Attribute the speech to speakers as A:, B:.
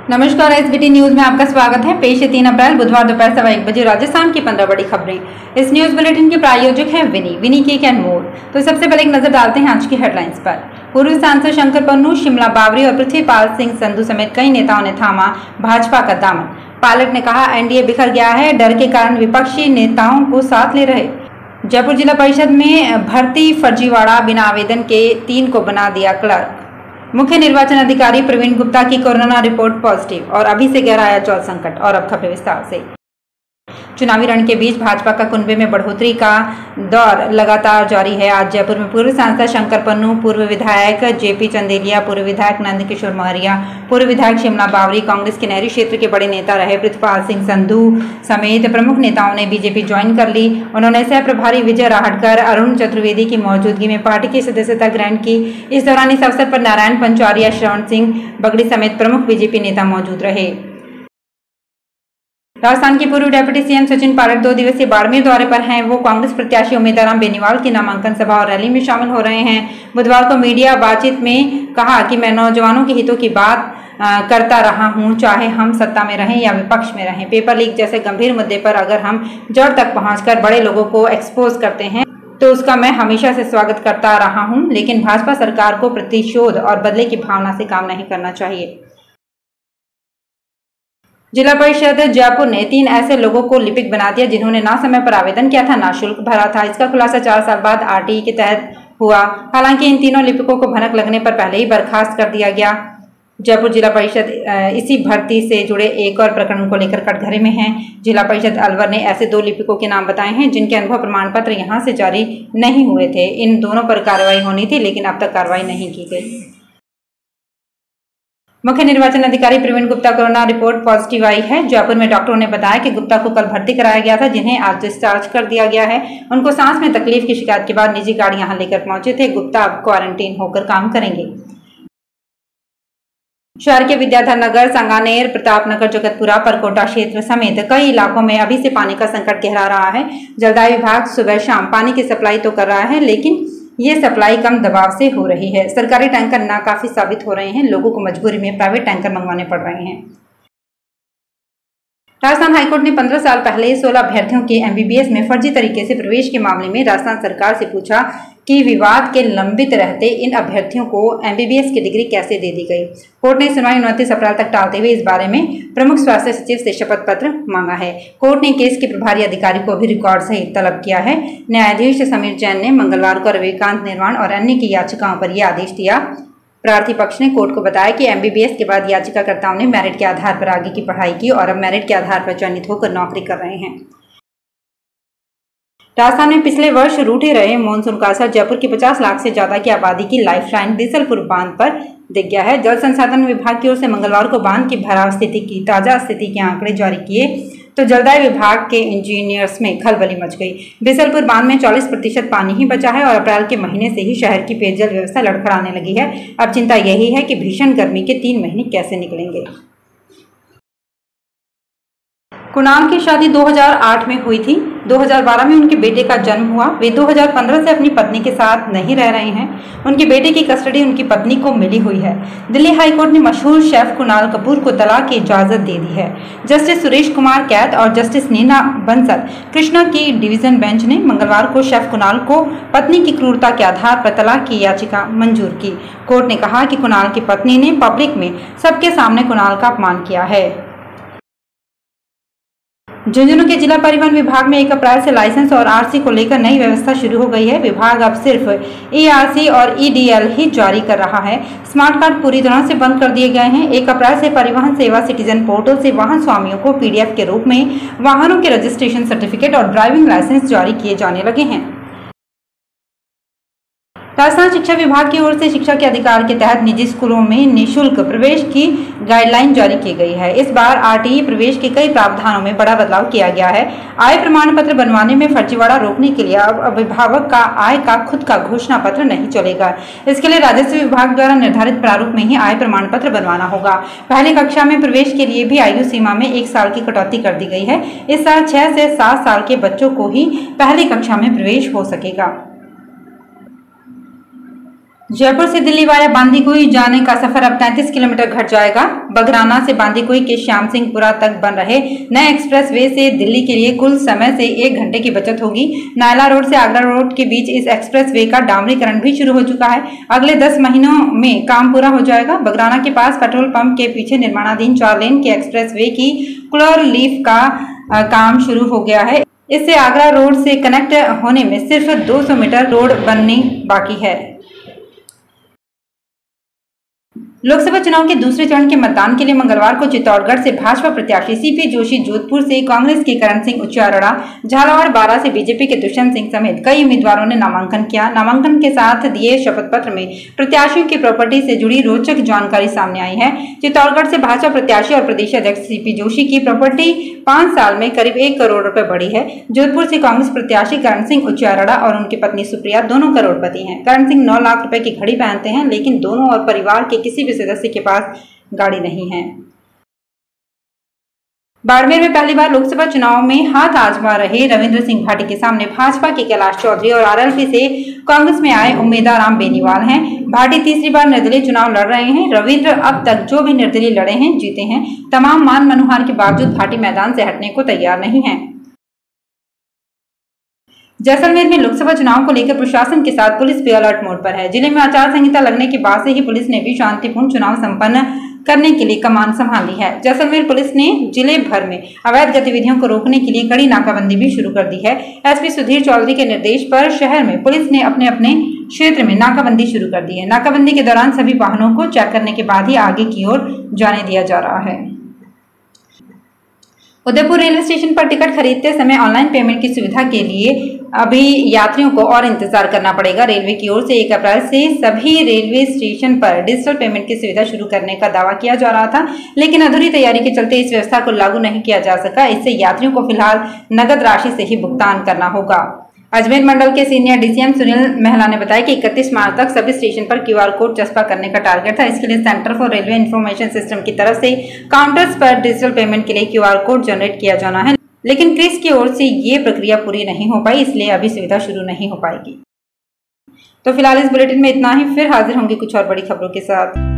A: नमस्कार, SBT news में आपका स्वागत है। पेश है 3 अप्रैल बुधवार दोपहर 1:15 बजे राजस्थान की 15 बड़ी खबरें। इस न्यूज बुलेटिन के प्रायोजक हैं विनी केक एंड मोर। तो सबसे पहले एक नजर डालते हैं आज की हेडलाइंस पर। पूर्व सांसद शंकर पन्नू, शिमला बावरी और पृथ्वीपाल सिंह संधू समेत कई नेताओं ने थामा भाजपा का दामन। पायलट ने कहा, एनडीए बिखर गया है, डर के कारण विपक्षी नेताओं को साथ ले रहे। जयपुर जिला परिषद में भर्ती फर्जीवाड़ा, बिना आवेदन के 3 को बना दिया क्लर्क। मुख्य निर्वाचन अधिकारी प्रवीण गुप्ता की कोरोना रिपोर्ट पॉजिटिव और अभी से गहराया जल संकट। और अब खबरें विस्तार से। चुनावी रण के बीच भाजपा का कुनबे में बढ़ोतरी का दौर लगातार जारी है। आज जयपुर में पूर्व सांसद शंकर पन्नू, पूर्व विधायक जेपी चंदेलिया, पूर्व विधायक नंदकिशोर मौर्य, पूर्व विधायक शिमला बावरी, कांग्रेस के नहरी क्षेत्र के बड़े नेता रहे पृथ्वीपाल सिंह संधू समेत प्रमुख नेताओं ने बीजेपी ज्वाइन कर ली। उन्होंने सह प्रभारी विजय राहटकर, अरुण चतुर्वेदी की मौजूदगी में पार्टी की सदस्यता ग्रहण की। इस दौरान इस अवसर पर नारायण पंचौरिया, श्रवण सिंह बगड़ी समेत प्रमुख बीजेपी नेता मौजूद रहे। राजस्थान के पूर्व डिप्टी सीएम सचिन पायलट 2 दिवसीय बाड़मेर दौरे पर हैं। वो कांग्रेस प्रत्याशी उम्मीदवार बेनीवाल की नामांकन सभा और रैली में शामिल हो रहे हैं। बुधवार को मीडिया बातचीत में कहा कि मैं नौजवानों के हितों की बात करता रहा हूं, चाहे हम सत्ता में रहें या विपक्ष में रहें। पेपर लीक जैसे गंभीर मुद्दे पर अगर हम जड़ तक पहुंचकर बड़े लोगों को एक्सपोज करते हैं तो उसका मैं हमेशा से स्वागत करता रहा हूं, लेकिन भाजपा सरकार को प्रतिशोध और बदले की भावना से काम नहीं करना चाहिए। जिला परिषद जयपुर ने 3 ऐसे लोगों को लिपिक बना दिया जिन्होंने ना समय पर आवेदन किया था, ना शुल्क भरा था। इसका खुलासा 4 साल बाद आरटीई के तहत हुआ। हालांकि इन तीनों लिपिकों को भनक लगने पर पहले ही बर्खास्त कर दिया गया। जयपुर जिला परिषद इसी भर्ती से जुड़े एक और प्रकरण को लेकर कटघरे में है। जिला परिषद अलवर ने ऐसे 2 लिपिकों के नाम बताए हैं जिनके अनुभव प्रमाण पत्र यहां से जारी नहीं हुए थे। इन दोनों पर कार्रवाई होनी थी, लेकिन अब तक कार्रवाई नहीं की गई। मुख्य निर्वाचन अधिकारी Praveen Gupta corona report positive आई है। जयपुर में डॉक्टरों ने बताया कि गुप्ता को कल भर्ती कराया गया था, जिन्हें आज डिस्चार्ज कर दिया गया है। उनको सांस में तकलीफ की शिकायत के बाद निजी गाड़ी यहां लेकर पहुंचे थे। गुप्ता अब क्वारंटीन होकर काम करेंगे। शहर के विद्याधर नगर, सांगानेर, प्रतापनगर, जगतपुरा, परकोटा क्षेत्र समेत कई इलाकों में अभी से पानी का संकट गहरा रहा है। जलदाय विभाग सुबह शाम पानी की सप्लाई तो कर रहा है, लेकिन ये सप्लाई कम दबाव से हो रही है। सरकारी टैंकर नाकाफी साबित हो रहे हैं। लोगों को मजबूरी में प्राइवेट टैंकर मंगवाने पड़ रहे हैं। राजस्थान हाईकोर्ट ने 15 साल पहले 16 अभ्यर्थियों के एमबीबीएस में फर्जी तरीके से प्रवेश के मामले में राजस्थान सरकार से पूछा कि विवाद के लंबित रहते इन अभ्यर्थियों को एमबीबीएस की डिग्री कैसे दे दी गई। कोर्ट ने सुनवाई 29 अप्रैल तक टालते हुए इस बारे में प्रमुख स्वास्थ्य सचिव से शपथ पत्र मांगा है। कोर्ट ने केस के प्रभारी अधिकारी को भी रिकॉर्ड सहित तलब किया है। न्यायाधीश समीर जैन ने मंगलवार को रविकांत निर्वाण और अन्य की याचिकाओं पर यह आदेश दिया। प्रार्थी पक्ष ने कोर्ट को बताया कि एमबीबीएस के बाद याचिकाकर्ताओं ने मेरिट के आधार पर आगे की पढ़ाई की और अब मेरिट के आधार पर चयनित होकर नौकरी कर रहे हैं। राजस्थान में पिछले वर्ष रूठे रहे मानसून का असर जयपुर की 50 लाख से ज्यादा की आबादी की लाइफलाइन बिसलपुर बांध पर दिख गया है। जल संसाधन विभाग की ओर से मंगलवार को बांध की भराव स्थिति की ताजा स्थिति के आंकड़े जारी किए तो जलदाय विभाग के इंजीनियर्स में खलबली मच गई। बिसलपुर बांध में 40% पानी ही बचा है और अप्रैल के महीने से ही शहर की पेयजल व्यवस्था लड़खड़ाने लगी है। अब चिंता यही है कि भीषण गर्मी के 3 महीने कैसे निकलेंगे। कुणाल की शादी 2008 में हुई थी। 2012 में उनके बेटे का जन्म हुआ। वे 2015 से अपनी पत्नी के साथ नहीं रह रहे हैं। उनके बेटे की कस्टडी उनकी पत्नी को मिली हुई है। दिल्ली हाईकोर्ट ने मशहूर शेफ कुणाल कपूर को तलाक की इजाजत दे दी है। जस्टिस सुरेश कुमार कैत और जस्टिस नीना बंसल कृष्णा की डिवीजन बेंच ने मंगलवार को शेफ कुणाल को पत्नी की क्रूरता के आधार पर तलाक की याचिका मंजूर की। कोर्ट ने कहा कि कुणाल की पत्नी ने पब्लिक में सबके सामने कुणाल का अपमान किया है। झुंझुनू के जिला परिवहन विभाग में 1 अप्रैल से लाइसेंस और आरसी को लेकर नई व्यवस्था शुरू हो गई है। विभाग अब सिर्फ ईआरसी और ईडीएल ही जारी कर रहा है। स्मार्ट कार्ड पूरी तरह से बंद कर दिए गए हैं। 1 अप्रैल से परिवहन सेवा सिटीजन पोर्टल से वाहन स्वामियों को पीडीएफ के रूप में वाहनों के रजिस्ट्रेशन सर्टिफिकेट और ड्राइविंग लाइसेंस जारी किए जाने लगे हैं। राजस्थान शिक्षा विभाग की ओर से शिक्षा के अधिकार के तहत निजी स्कूलों में निःशुल्क प्रवेश की गाइडलाइन जारी की गई है। इस बार आरटीई प्रवेश के कई प्रावधानों में बड़ा बदलाव किया गया है। आय प्रमाण पत्र बनवाने में फर्जीवाड़ा रोकने के लिए अब अभिभावक का आय का खुद का घोषणा पत्र नहीं चलेगा। इसके लिए राजस्व विभाग द्वारा निर्धारित प्रारूप में ही आय प्रमाण पत्र बनवाना होगा। पहली कक्षा में प्रवेश के लिए भी आयु सीमा में 1 साल की कटौती कर दी गई है। इस साल 6 से 7 साल के बच्चों को ही पहली कक्षा में प्रवेश हो सकेगा। जयपुर से दिल्ली वाया बांदीकुई जाने का सफर अब 33 किलोमीटर घट जाएगा। बघराना से बांदीकुई के श्याम सिंहपुरा तक बन रहे नए एक्सप्रेसवे से दिल्ली के लिए कुल समय से 1 घंटे की बचत होगी। नायला रोड से आगरा रोड के बीच इस एक्सप्रेसवे का डामरीकरण भी शुरू हो चुका है। अगले 10 महीनों में काम पूरा हो जाएगा। बघराना के पास पेट्रोल पंप के पीछे निर्माणाधीन 4 लेन के एक्सप्रेसवे की क्लोर लीफ का काम शुरू हो गया है। इससे आगरा रोड से कनेक्ट होने में सिर्फ 200 मीटर रोड बननी बाकी है। लोकसभा चुनाव के दूसरे चरण के मतदान के लिए मंगलवार को चित्तौड़गढ़ से भाजपा प्रत्याशी सीपी जोशी, जोधपुर से कांग्रेस के करण सिंह उच्चारड़ा, झालावाड़ बारां से बीजेपी के दुष्यंत सिंह समेत कई उम्मीदवारों ने नामांकन किया। नामांकन के साथ दिए शपथ पत्र में प्रत्याशियों की प्रॉपर्टी से जुड़ी रोचक जानकारी सामने आई है। चित्तौड़गढ़ से भाजपा प्रत्याशी और प्रदेश अध्यक्ष सीपी जोशी की प्रॉपर्टी 5 साल में करीब 1 करोड़ रुपए बढ़ी है। जोधपुर से कांग्रेस प्रत्याशी करण सिंह उच्चारड़ा और उनकी पत्नी सुप्रिया दोनों करोड़पति हैं। करण सिंह 9 लाख रुपए की घड़ी पहनते हैं, लेकिन दोनों और परिवार के किसी भी सदस्य के पास गाड़ी नहीं है। बाड़मेर में पहली बार लोकसभा चुनाव में हाथ आजमा रहे रविंद्र सिंह भाटी के सामने भाजपा के कैलाश चौधरी और आरएलपी से कांग्रेस में आए उम्मीदवार राम बेनीवाल हैं। भाटी तीसरी बार निर्दलीय चुनाव लड़ रहे हैं। रविंद्र अब तक जो भी निर्दलीय लड़े हैं जीते हैं। तमाम मान मनोहार के बावजूद भाटी मैदान से हटने को तैयार नहीं है। जैसलमेर में लोकसभा चुनाव को लेकर प्रशासन के साथ पुलिस भी अलर्ट मोड पर है। जिले में आचार संहिता लगने के बाद से ही पुलिस ने भी शांतिपूर्ण चुनाव संपन्न करने के लिए कमान संभाली है। जैसलमेर पुलिस ने जिले भर में अवैध गतिविधियों को रोकने के लिए कड़ी नाकाबंदी भी शुरू कर दी है। एसपी सुधीर चौधरी के निर्देश पर शहर में पुलिस ने अपने अपने क्षेत्र में नाकाबंदी शुरू कर दी है। नाकाबंदी के दौरान सभी वाहनों को चेक करने के बाद ही आगे की ओर जाने दिया जा रहा है। उदयपुर रेलवे स्टेशन पर टिकट खरीदते समय ऑनलाइन पेमेंट की सुविधा के लिए अभी यात्रियों को और इंतजार करना पड़ेगा। रेलवे की ओर से 1 अप्रैल से सभी रेलवे स्टेशन पर डिजिटल पेमेंट की सुविधा शुरू करने का दावा किया जा रहा था, लेकिन अधूरी तैयारी के चलते इस व्यवस्था को लागू नहीं किया जा सका। इससे यात्रियों को फिलहाल नगद राशि से ही भुगतान करना होगा। अजमेर मंडल के सीनियर डीसीएम सुनील मेहला ने बताया कि 31 मार्च तक सभी स्टेशन पर क्यूआर कोड चस्पा करने का टारगेट था। इसके लिए centre for railway information system की तरफ से काउंटर्स पर डिजिटल पेमेंट के लिए क्यूआर कोड जनरेट किया जाना है, लेकिन क्रिस की ओर से ये प्रक्रिया पूरी नहीं हो पाई, इसलिए अभी सुविधा शुरू नहीं हो पाएगी। तो फिलहाल इस बुलेटिन में इतना ही। फिर हाजिर होंगे कुछ और बड़ी खबरों के साथ।